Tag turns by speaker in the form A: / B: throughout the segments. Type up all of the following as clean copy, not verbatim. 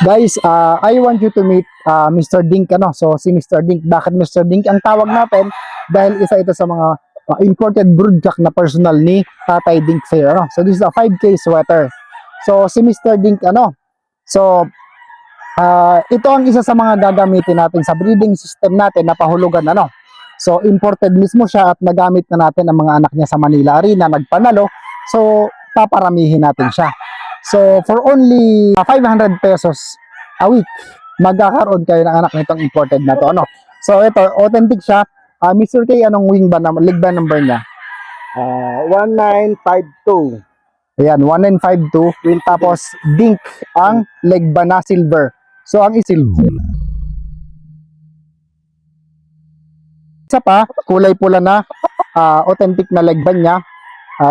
A: Guys, I want you to meet Mr. Dink, ano? So, si Mr. Dink, bakit Mr. Dink ang tawag natin? Dahil isa ito sa mga imported broodcock na personal ni Tatay Dink Fair, ano? So, this is a 5K sweater. So, si Mr. Dink, ano? So, ito ang isa sa mga gagamitin natin sa breeding system natin na pahulugan, ano? So, imported mismo siya at nagamit na natin ang mga anak niya sa Manila Arena, nagpanalo. So, paparamihin natin siya. So, for only 500 pesos a week, magkakaroon kayo ng anak nitong imported na to, ano? So, ito, authentic siya. Mr. K, anong leg band number niya?
B: 1952.
A: Ayan, 1952. Tapos, Dink ang leg band na silver. So, ang silver. Isa pa, kulay pula na, authentic na leg band niya.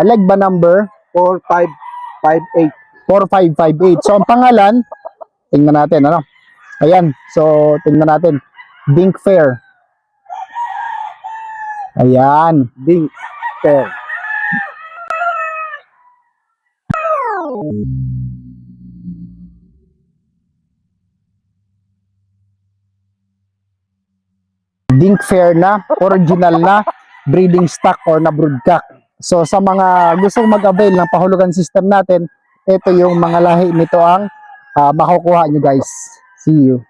A: Leg band number
B: 4558.
A: 4558. So, ang pangalan, tingnan natin, ano? Ayan. So, tingnan natin. Dink Fair. Ayan.
B: Dink Fair.
A: Dink Fair na, original na breeding stock or na broodcock. So, sa mga gustong mag-avail ng pahulugan system natin, ito yung mga lahi nito ang makukuha nyo, guys. See you.